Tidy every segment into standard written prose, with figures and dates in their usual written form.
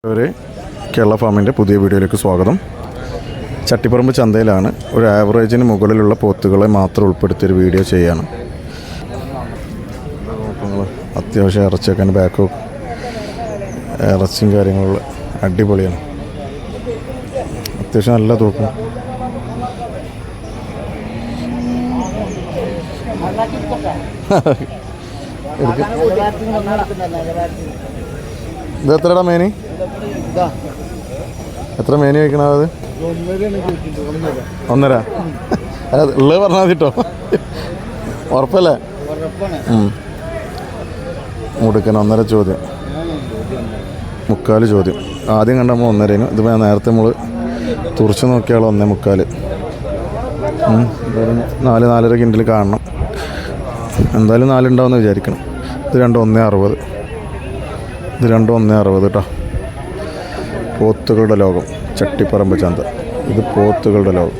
ഒരു കേരള ഫാമിൻ്റെ പുതിയ വീഡിയോയിലേക്ക് സ്വാഗതം. ചട്ടിപ്പറമ്പ് ചന്തയിലാണ് ഒരു ആവറേജിന് മുകളിലുള്ള പോത്തുകളെ മാത്രം ഉൾപ്പെടുത്തിയൊരു വീഡിയോ ചെയ്യാണ്. അത്യാവശ്യം ഇറച്ചിയൊക്കെ ബാക്ക് ഇറച്ചിയും കാര്യങ്ങളുള്ള അടിപൊളിയാണ്. അത്യാവശ്യം നല്ല തൂക്കം. ഇത് എത്രടാ മേനി? എത്ര മേനി കഴിക്കണത്? 1.5. ഉള്ളത് പറഞ്ഞാൽ മതി കേട്ടോ. ഉറപ്പല്ലേ? മുടുക്കൻ 1.5 ചോദ്യം, 3/4 ചോദ്യം. ആദ്യം കണ്ട നമ്മൾ 1.5. ഇതിപ്പോൾ നേരത്തെ നമ്മൾ തുറച്ച് നോക്കിയാൽ 1.3. 4-4.5 കിൻഡിൽ കാണണം. എന്തായാലും 4 ഉണ്ടാവുമെന്ന് വിചാരിക്കണം. ഇത് രണ്ടും 1.60. ഇത് രണ്ടും 1.60 കേട്ടോ. പോത്തുകളുടെ ലോകം ചട്ടിപ്പറമ്പ് ചന്ത. ഇത് പോത്തുകളുടെ ലോകം.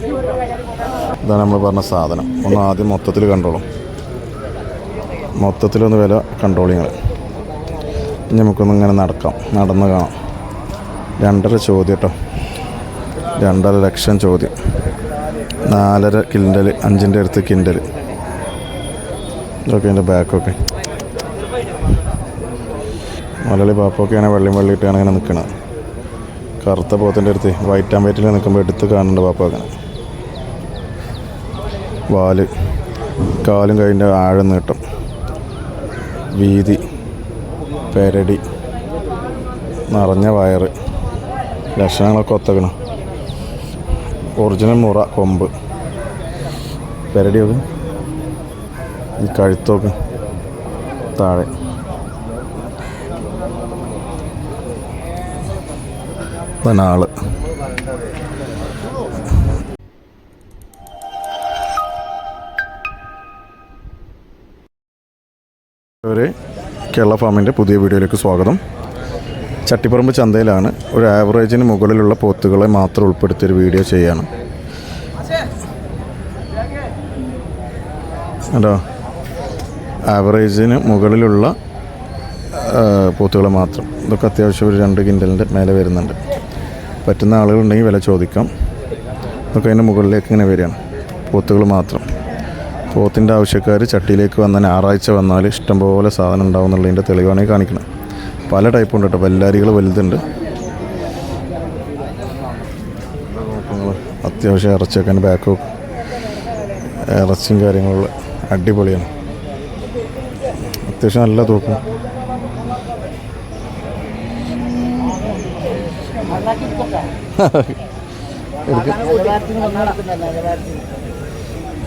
ഇതാണ് നമ്മൾ പറഞ്ഞ സാധനം. ഒന്ന് ആദ്യം മൊത്തത്തിൽ കണ്ടോളും. മൊത്തത്തിലൊന്ന് വില കൺട്രോളിങ്ങൾ. ഇനി നമുക്കൊന്ന് ഇങ്ങനെ നടന്ന് കാണാം. 2.5 ചോദ്യം കേട്ടോ. 2.5 ലക്ഷം ചോദ്യം. 4.5 കിൻഡൽ, 5ൻ്റെ അടുത്ത് കിൻഡൽ. ഇതൊക്കെ എൻ്റെ ബാക്കൊക്കെ മലയാളി പാപ്പൊക്കെയാണ് വെള്ളിയിട്ടാണ് ഇങ്ങനെ നിൽക്കുന്നത്. കറുത്ത പോത്തിൻ്റെ അടുത്ത് വൈറ്റ് ആൻഡ് വൈറ്റിൽ നിൽക്കുമ്പോൾ എടുത്ത് കാണുന്നുണ്ട് പാപ്പൊക്കെ. വാല്, കാലും കൈൻ്റെ ആഴം നീട്ടം, വീതി, പെരടി, നിറഞ്ഞ വയറ്, ലക്ഷണങ്ങളൊക്കെ ഒത്തക്കണം. ഒറിജിനൽ മുറ, കൊമ്പ്, പെരടിയൊക്കെ, ഈ കഴുത്തൊക്കെ താഴെ. ആള് ഒരു കേരള ഫാമിൻ്റെ പുതിയ വീഡിയോയിലേക്ക് സ്വാഗതം. ചട്ടിപ്പറമ്പ് ചന്തയിലാണ് ഒരു ആവറേജിന് മുകളിലുള്ള പോത്തുകളെ മാത്രം ഉൾപ്പെടുത്തിയൊരു വീഡിയോ ചെയ്യാണ്. കേട്ടോ, ആവറേജിന് മുകളിലുള്ള പോത്തുകൾ മാത്രം. ഇതൊക്കെ അത്യാവശ്യം ഒരു 2 കിൻഡലിൻ്റെ മേലെ വരുന്നുണ്ട്. പറ്റുന്ന ആളുകളുണ്ടെങ്കിൽ വില ചോദിക്കാം. ഇതൊക്കെ അതിൻ്റെ മുകളിലേക്ക് ഇങ്ങനെ വരികയാണ്. പോത്തുകൾ മാത്രം. പോത്തിൻ്റെ ആവശ്യക്കാർ ചട്ടിയിലേക്ക് വന്നാൽ ഞായറാഴ്ച വന്നാൽ ഇഷ്ടംപോലെ സാധനം ഉണ്ടാവും എന്നുള്ളതിൻ്റെ തെളിവാണ് കാണിക്കുന്നത്. പല ടൈപ്പ് ഉണ്ട് കേട്ടോ. ബെല്ലാരികൾ വലുതുണ്ട്. അത്യാവശ്യം ഇറച്ചിയൊക്കെ ബാക്ക് ഇറച്ചിയും കാര്യങ്ങളുള്ള അടിപൊളിയാണ്. അത്യാവശ്യം നല്ല തൂക്കം.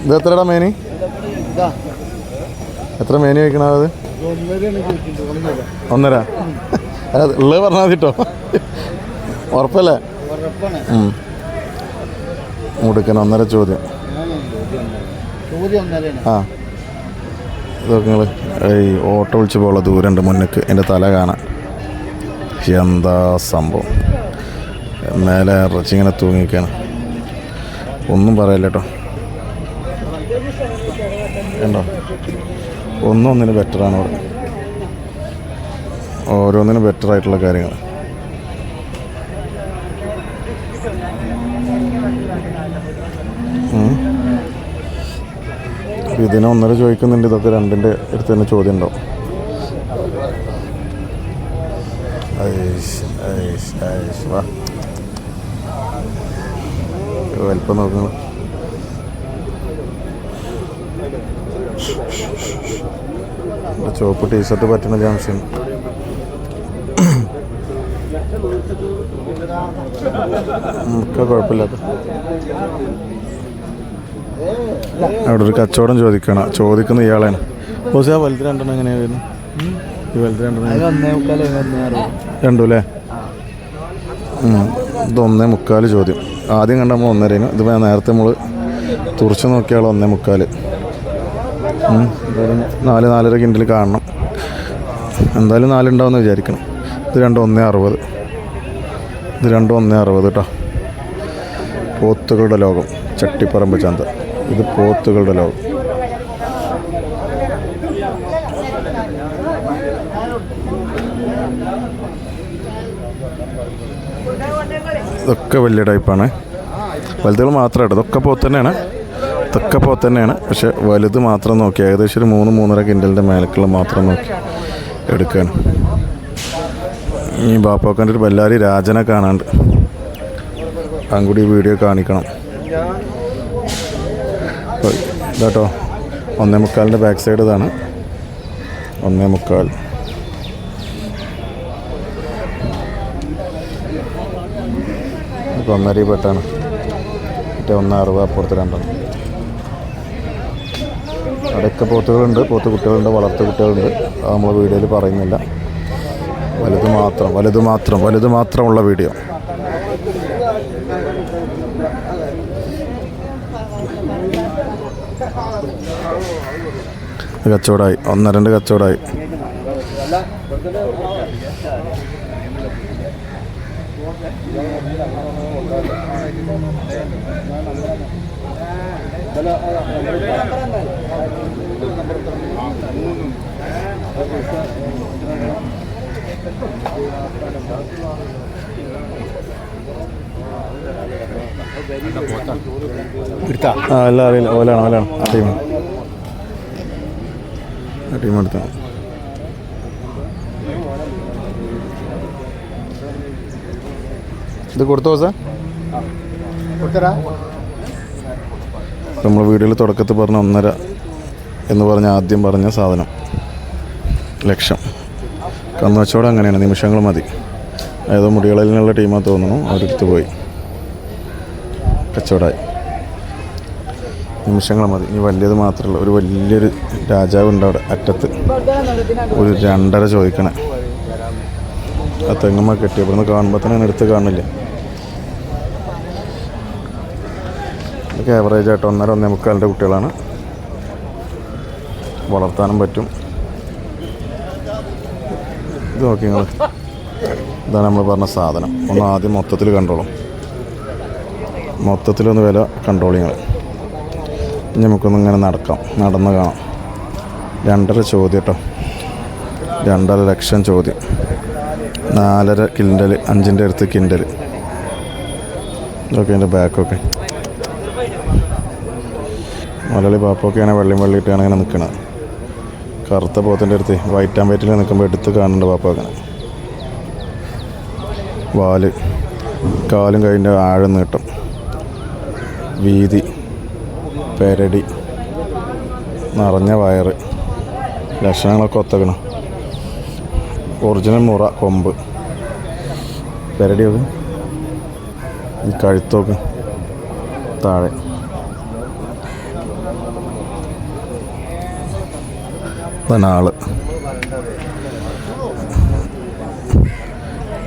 ഇത് എത്രടാ മേനി? എത്ര മേനി കഴിക്കണത്? 1.5. ഉള്ളത് പറഞ്ഞാൽ മതി കേട്ടോ. ഉറപ്പല്ലേ? മുടുക്കൻ 1.5 ചോദ്യം. ഇതൊക്കെ നിങ്ങൾ ഈ ഓട്ടോ വിളിച്ച് പോലുള്ള ദൂരമുണ്ട് മുന്നേക്ക്. എൻ്റെ തല കാണാൻ എന്താ സംഭവം. മേലെ ഇറച്ചി ഇങ്ങനെ തൂങ്ങിക്കാണ്. ഒന്നും പറയല്ല കേട്ടോ. കണ്ടോ, ഒന്നൊന്നിന് ബെറ്ററാണ് ഇവിടെ. ഓരോന്നിനും ബെറ്ററായിട്ടുള്ള കാര്യങ്ങൾ. ഇതിന് 1.5 ചോദിക്കുന്നുണ്ട്. ഇതൊക്കെ 2ൻ്റെ അടുത്ത് തന്നെ ചോദ്യം ഉണ്ടാവും. വലിപ്പം നോക്കുന്നു. ചുവപ്പ് ടീഷർട്ട് പറ്റുന്ന ജാംഷൻ. ഒക്കെ കുഴപ്പമില്ലാത്ത. അവിടെ ഒരു കച്ചവടം ചോദിക്കുന്ന ഇയാളാണ്. പക്ഷേ ആ വലുത് 2 എങ്ങനെയാണ് വരുന്നത്? ഈ വലുത് 2 അല്ലേ? ഇത് 1.3 ചോദ്യം. ആദ്യം കണ്ട നമ്മൾ 1.5. ഇതിപ്പോൾ നേരത്തെ നമ്മൾ തുറച്ച് നോക്കിയാൽ 1.3. 4-4.5 കിൻഡിൽ കാണണം. എന്തായാലും 4 ഉണ്ടാവുമെന്ന് വിചാരിക്കണം. ഇത് രണ്ടും 1.60. ഇത് രണ്ടും 1.60 കേട്ടോ. പോത്തുകളുടെ ലോകം ചട്ടിപ്പറമ്പ് ചന്ത. ഇത് പോത്തുകളുടെ ലോകം. ഇതൊക്കെ വലിയ ടൈപ്പാണ്. വലുതുകൾ മാത്രമേ ഇതൊക്കെ പോത്ത് തന്നെയാണ്. ഇതൊക്കെ പോത്ത് തന്നെയാണ്. പക്ഷെ വലുത് മാത്രം നോക്കി ഏകദേശം ഒരു 3-3.5 കിൻഡലിൻ്റെ മേലക്കുള്ള മാത്രം നോക്കി എടുക്കുകയാണ്. ഈ ബാപ്പാക്കാൻ്റെ ഒരു ബല്ലാരി രാജനെ കാണാണ്ട് അതും കൂടി ഈ വീഡിയോ കാണിക്കണം. ഇതാട്ടോ 1.25 ബാക്ക് സൈഡ്. ഇതാണ് 1.25. ഇപ്പോൾ 1.5 പെട്ടാണ്. മറ്റേ 1.60 അപ്പുറത്ത് 2. അവിടെയൊക്കെ പോത്തുകളുണ്ട്, പോത്ത് കുട്ടികളുണ്ട്, വളർത്തു കുട്ടികളുണ്ട്. അത് നമ്മൾ വീഡിയോയിൽ പറയുന്നില്ല. വലുത് മാത്രമുള്ള വീഡിയോ. കച്ചവടമായി 1-2 കച്ചവടമായി. എല്ലാം അറിയില്ല. ഓലാണ് ആ ടീം എടുത്താണ്. ഇത് കൊടുത്തോ സാർ? നമ്മൾ വീഡിയോയിൽ തുടക്കത്തിൽ പറഞ്ഞ 1.5 എന്ന് പറഞ്ഞ ആദ്യം പറഞ്ഞ സാധനം ലക്ഷം. കന്നുവച്ചോടെ അങ്ങനെയാണ്, നിമിഷങ്ങൾ മതി. ഏതോ മുടികളിൽ നിന്നുള്ള ടീമാണെന്ന് തോന്നുന്നു, അവരെടുത്ത് പോയി കച്ചവടമായി. നിമിഷങ്ങൾ മതി. ഇനി വലിയത് മാത്രമല്ല, ഒരു വലിയൊരു രാജാവുണ്ട് അവിടെ അറ്റത്ത്. ഒരു 2.5 ചോദിക്കണേ. ആ തെങ്ങമ്മ കെട്ടി ഇവിടുന്ന് കാണുമ്പോൾ തന്നെ എടുത്ത് കാണില്ല. ഇതൊക്കെ ആവറേജ് ആയിട്ട് 1.5-1.25 കുട്ടികളാണ്. വളർത്താനും പറ്റും. ഇത് നോക്കി നിങ്ങൾ. ഇതാണ് നമ്മൾ പറഞ്ഞ സാധനം. ഒന്ന് ആദ്യം മൊത്തത്തിൽ കണ്ടോളും. മൊത്തത്തിലൊന്ന് വില കൺട്രോൾ ചെയ്യണം. ഇനി നമുക്കൊന്ന് ഇങ്ങനെ നടന്ന് കാണാം. 2.5 ചോദ്യം കേട്ടോ. 2.5 ലക്ഷം ചോദ്യം. 4.5 കിൻഡൽ, 5ൻ്റെ അടുത്ത് കിൻഡൽ. ഇതൊക്കെ എൻ്റെ ബാക്കൊക്കെ. മലയാളി പാപ്പൊക്കെയാണ് വെള്ളിയിട്ടാണ് ഇങ്ങനെ നിൽക്കുന്നത്. കറുത്ത പോത്തിൻ്റെ അടുത്ത് വൈറ്റ് ആൻഡ് വൈറ്റിൽ നിൽക്കുമ്പോൾ എടുത്ത് കാണുന്നുണ്ട് പാപ്പൊക്കെ. വാല്, കാലും കൈൻ്റെ ആഴം നീട്ടം, വീതി, പെരടി, നിറഞ്ഞ വയറ്, ലക്ഷണങ്ങളൊക്കെ ഒത്തക്കണം. ഒറിജിനൽ മുറ, കൊമ്പ്, പെരടിയൊക്കെ, ഈ കഴുത്തൊക്കെ താഴെ. ആള്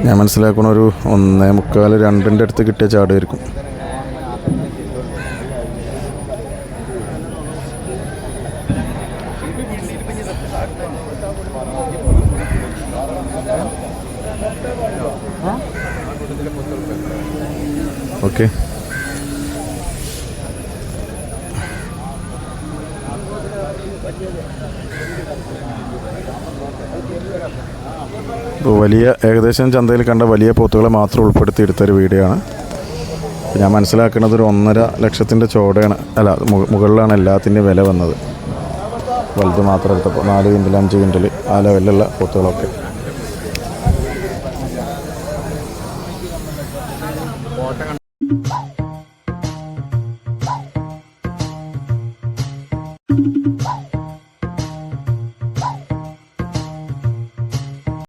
ഞാൻ മനസ്സിലാക്കണ ഒരു 1.25-2ൻ്റെ അടുത്ത് കിട്ടിയ ചാടുമായിരിക്കും. ഓക്കെ. വലിയ ഏകദേശം ചന്തയിൽ കണ്ട വലിയ പോത്തുകളെ മാത്രം ഉൾപ്പെടുത്തി എടുത്തൊരു വീഡിയോ ആണ്. ഞാൻ മനസ്സിലാക്കുന്നത് ഒരു 1.5 ലക്ഷത്തിൻ്റെ ചോടയാണ്, അല്ല മുകളിലാണ് എല്ലാത്തിൻ്റെയും വില വന്നത്. വലുത് മാത്രം എടുത്തപ്പോൾ 4 കിൻഡൽ 5 കിൻഡൽ ആ ലെവലിലുള്ള പോത്തുകളൊക്കെ. you